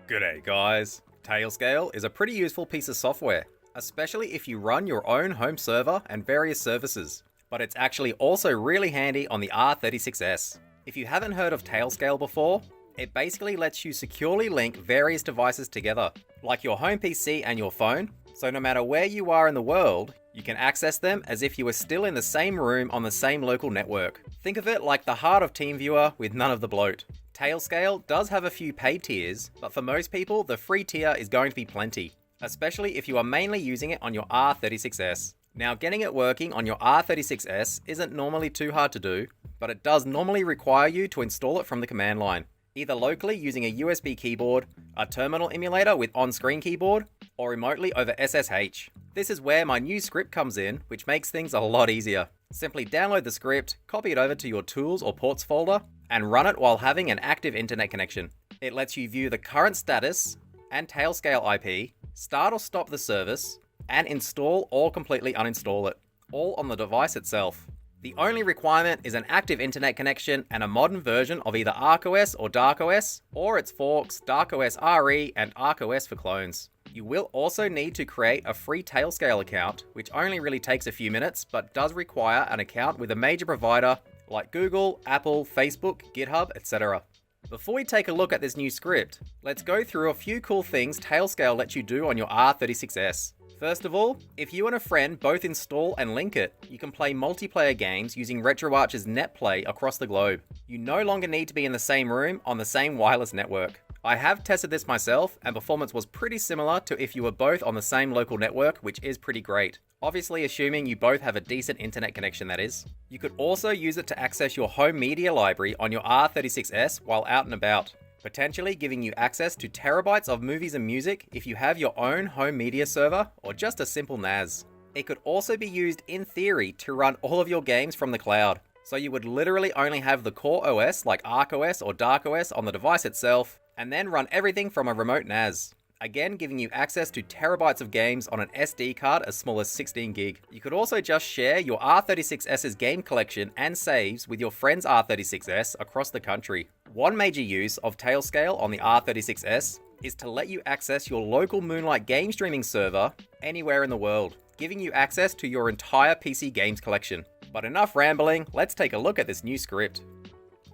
G'day guys. Tailscale is a pretty useful piece of software, especially if you run your own home server and various services. But it's actually also really handy on the R36S. If you haven't heard of Tailscale before, it basically lets you securely link various devices together, like your home PC and your phone, so no matter where you are in the world, you can access them as if you were still in the same room on the same local network. Think of it like the heart of TeamViewer with none of the bloat. Tailscale does have a few paid tiers, but for most people, the free tier is going to be plenty, especially if you are mainly using it on your R36S. Now, getting it working on your R36S isn't normally too hard to do, but it does normally require you to install it from the command line, either locally using a USB keyboard, a terminal emulator with on-screen keyboard, or remotely over SSH. This is where my new script comes in, which makes things a lot easier. Simply download the script, copy it over to your Tools or Ports folder, and run it while having an active internet connection. It lets you view the current status and Tailscale IP, start or stop the service, and install or completely uninstall it, all on the device itself. The only requirement is an active internet connection and a modern version of either ArcOS or DarkOS, or its forks DarkOS RE and ArcOS for clones. You will also need to create a free Tailscale account, which only really takes a few minutes, but does require an account with a major provider like Google, Apple, Facebook, GitHub, etc. Before we take a look at this new script, let's go through a few cool things Tailscale lets you do on your R36S. First of all, if you and a friend both install and link it, you can play multiplayer games using RetroArch's NetPlay across the globe. You no longer need to be in the same room on the same wireless network. I have tested this myself, and performance was pretty similar to if you were both on the same local network, which is pretty great. Obviously assuming you both have a decent internet connection, that is. You could also use it to access your home media library on your R36S while out and about, potentially giving you access to terabytes of movies and music if you have your own home media server or just a simple NAS. It could also be used in theory to run all of your games from the cloud, so you would literally only have the core OS like ArcOS or DarkOS on the device itself, and then run everything from a remote NAS. Again, giving you access to terabytes of games on an SD card as small as 16 gig. You could also just share your R36S's game collection and saves with your friend's R36S across the country. One major use of Tailscale on the R36S is to let you access your local Moonlight game streaming server anywhere in the world, giving you access to your entire PC games collection. But enough rambling, let's take a look at this new script.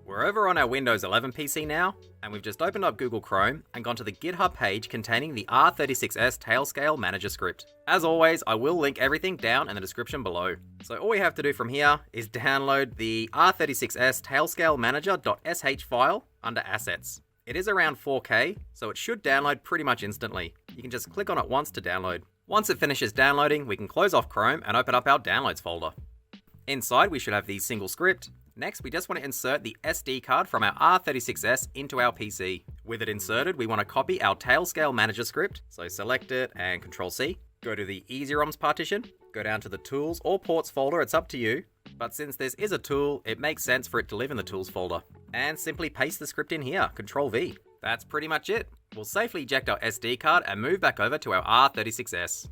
We're over on our Windows 11 PC now, and we've just opened up Google Chrome and gone to the GitHub page containing the R36S Tailscale Manager script. As always, I will link everything down in the description below. So all we have to do from here is download the R36S Tailscale Manager.sh file under Assets. It is around 4K, so it should download pretty much instantly. You can just click on it once to download. Once it finishes downloading, we can close off Chrome and open up our Downloads folder. Inside, we should have the single script. Next, we just want to insert the SD card from our R36S into our PC. With it inserted, we want to copy our Tailscale Manager script, so select it and Ctrl-C. Go to the EasyROMs partition, go down to the Tools or Ports folder, it's up to you. But since this is a tool, it makes sense for it to live in the Tools folder. And simply paste the script in here, Ctrl-V. That's pretty much it. We'll safely eject our SD card and move back over to our R36S.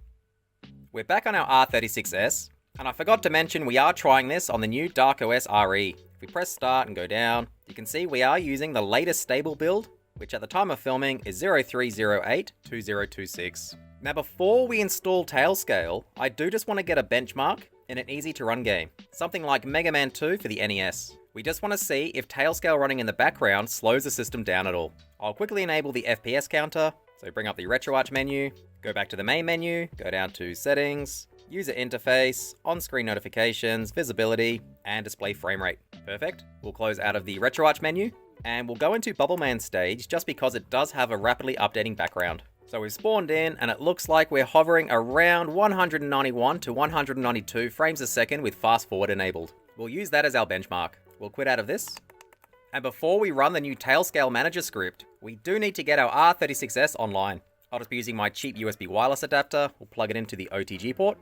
We're back on our R36S. And I forgot to mention we are trying this on the new DarkOS RE. If we press start and go down, you can see we are using the latest stable build, which at the time of filming is 03082026. Now before we install Tailscale, I do just want to get a benchmark in an easy to run game, something like Mega Man 2 for the NES. We just want to see if Tailscale running in the background slows the system down at all. I'll quickly enable the FPS counter, so bring up the RetroArch menu, go back to the main menu, go down to Settings, User Interface, On-Screen Notifications, Visibility, and Display Frame Rate. Perfect. We'll close out of the RetroArch menu, and we'll go into Bubbleman stage just because it does have a rapidly updating background. So we've spawned in, and it looks like we're hovering around 191 to 192 frames a second with fast forward enabled. We'll use that as our benchmark. We'll quit out of this. And before we run the new Tailscale Manager script, we do need to get our R36S online. I'll just be using my cheap USB wireless adapter. We'll plug it into the OTG port.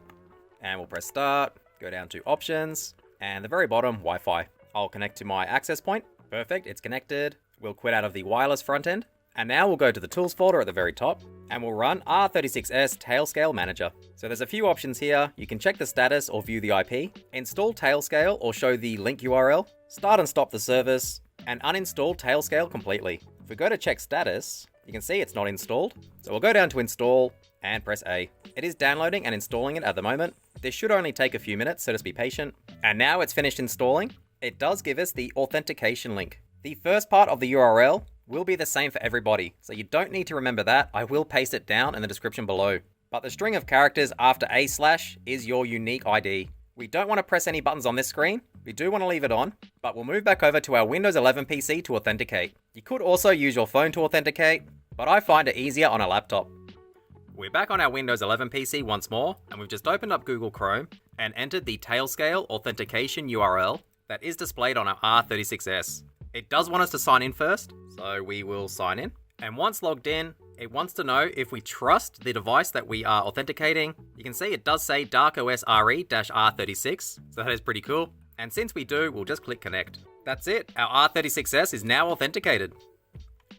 And we'll press start, go down to options, and the very bottom, Wi-Fi. I'll connect to my access point. Perfect, it's connected. We'll quit out of the wireless front end. And now we'll go to the Tools folder at the very top, and we'll run R36S Tailscale Manager. So there's a few options here. You can check the status or view the IP, install Tailscale or show the link URL, start and stop the service, and uninstall Tailscale completely. If we go to check status, You can see it's not installed. So we'll go down to install and press A. It is downloading and installing it at the moment. This should only take a few minutes, so just be patient. And now it's finished installing. It does give us the authentication link. The first part of the URL will be the same for everybody, so you don't need to remember that. I will paste it down in the description below. But the string of characters after / is your unique ID. We don't want to press any buttons on this screen. We do want to leave it on, but we'll move back over to our Windows 11 PC to authenticate. You could also use your phone to authenticate, but I find it easier on a laptop. We're back on our Windows 11 PC once more, and we've just opened up Google Chrome and entered the Tailscale authentication URL that is displayed on our R36S. It does want us to sign in first, so we will sign in. And once logged in, it wants to know if we trust the device that we are authenticating. You can see it does say DarkOS RE-R36, so that is pretty cool. And since we do, we'll just click connect. That's it, our R36S is now authenticated.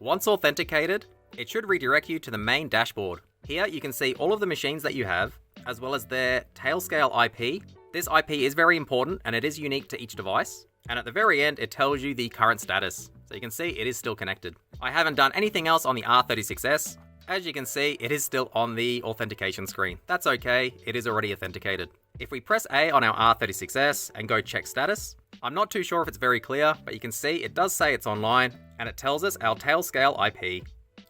Once authenticated, it should redirect you to the main dashboard. Here you can see all of the machines that you have, as well as their Tailscale IP. This IP is very important and it is unique to each device. And at the very end, it tells you the current status. So you can see it is still connected. I haven't done anything else on the R36S. As you can see, it is still on the authentication screen. That's okay, it is already authenticated. If we press A on our R36S and go check status, I'm not too sure if it's very clear, but you can see it does say it's online and it tells us our Tailscale IP.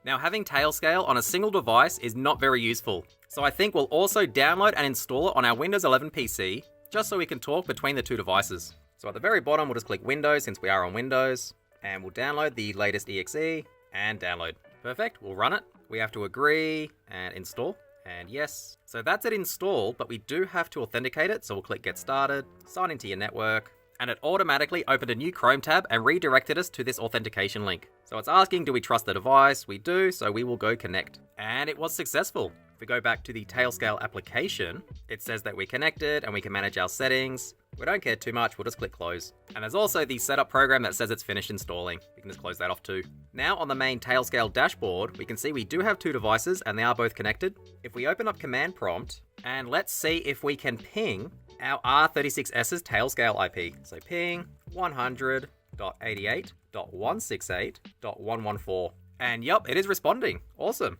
Now having Tailscale on a single device is not very useful. So I think we'll also download and install it on our Windows 11 PC, just so we can talk between the two devices. So at the very bottom, we'll just click Windows since we are on Windows, and we'll download the latest exe and download. Perfect, we'll run it. We have to agree and install, and yes. So that's it installed, but we do have to authenticate it. So we'll click Get Started, sign into your network, and it automatically opened a new Chrome tab and redirected us to this authentication link. So it's asking, do we trust the device? We do, so we will go connect. And it was successful. If we go back to the Tailscale application, it says that we're connected and we can manage our settings. We don't care too much, we'll just click close. And there's also the setup program that says it's finished installing. We can just close that off too. Now on the main Tailscale dashboard, we can see we do have two devices and they are both connected. If we open up command prompt and let's see if we can ping our R36S's Tailscale IP. So ping 100.88.168.114. And yup, it is responding. Awesome.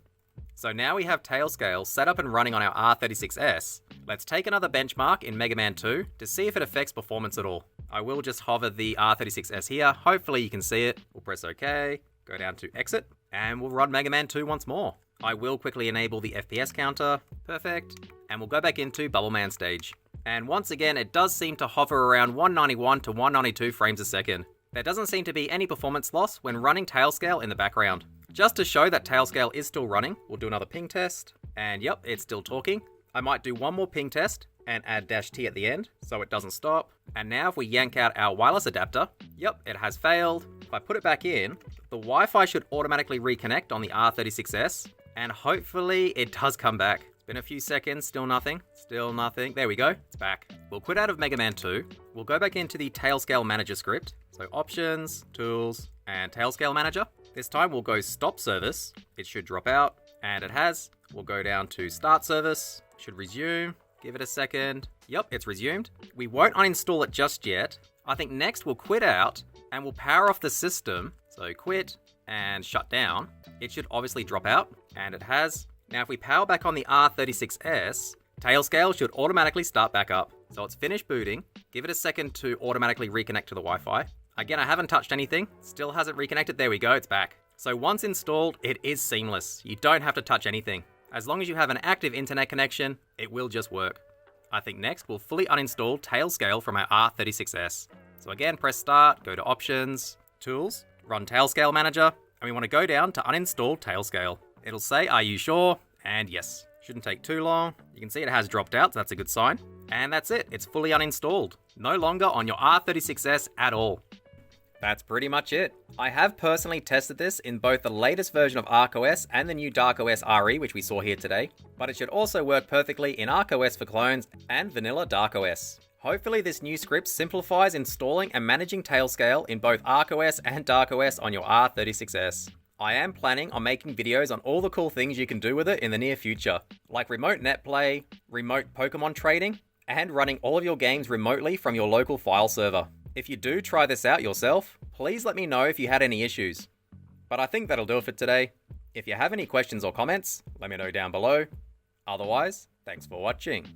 So now we have Tailscale set up and running on our R36S. Let's take another benchmark in Mega Man 2 to see if it affects performance at all. I will just hover the R36S here. Hopefully you can see it. We'll press OK, go down to exit, and we'll run Mega Man 2 once more. I will quickly enable the FPS counter. Perfect. And we'll go back into Bubble Man stage. And once again, it does seem to hover around 191 to 192 frames a second. There doesn't seem to be any performance loss when running Tailscale in the background. Just to show that Tailscale is still running, we'll do another ping test. And yep, it's still talking. I might do one more ping test and add -T at the end so it doesn't stop. And now if we yank out our wireless adapter, yep, it has failed. If I put it back in, the Wi-Fi should automatically reconnect on the R36S. And hopefully it does come back. It's been a few seconds, still nothing. Still nothing. There we go, it's back. We'll quit out of Mega Man 2. We'll go back into the Tailscale Manager script. So Options, Tools, and Tailscale Manager. This time we'll go Stop Service. It should drop out, and it has. We'll go down to Start Service. Should resume. Give it a second. Yep, it's resumed. We won't uninstall it just yet. I think next we'll quit out, and we'll power off the system. So quit and shut down. It should obviously drop out, and it has. Now if we power back on the R36S, Tailscale should automatically start back up. So it's finished booting. Give it a second to automatically reconnect to the Wi-Fi. Again, I haven't touched anything. Still hasn't reconnected. There we go, it's back. So once installed, it is seamless. You don't have to touch anything. As long as you have an active internet connection, it will just work. I think next we'll fully uninstall Tailscale from our R36S. So again, press Start, go to Options, Tools, run Tailscale Manager, and we want to go down to uninstall Tailscale. It'll say, are you sure? And yes. Shouldn't take too long. You can see it has dropped out, so that's a good sign. And that's it, it's fully uninstalled. No longer on your R36S at all. That's pretty much it. I have personally tested this in both the latest version of ArcOS and the new DarkOS RE, which we saw here today, but it should also work perfectly in ArcOS for clones and vanilla DarkOS. Hopefully this new script simplifies installing and managing Tailscale in both ArcOS and DarkOS on your R36S. I am planning on making videos on all the cool things you can do with it in the near future, like remote netplay, remote Pokemon trading, and running all of your games remotely from your local file server. If you do try this out yourself, please let me know if you had any issues. But I think that'll do it for today. If you have any questions or comments, let me know down below. Otherwise, thanks for watching.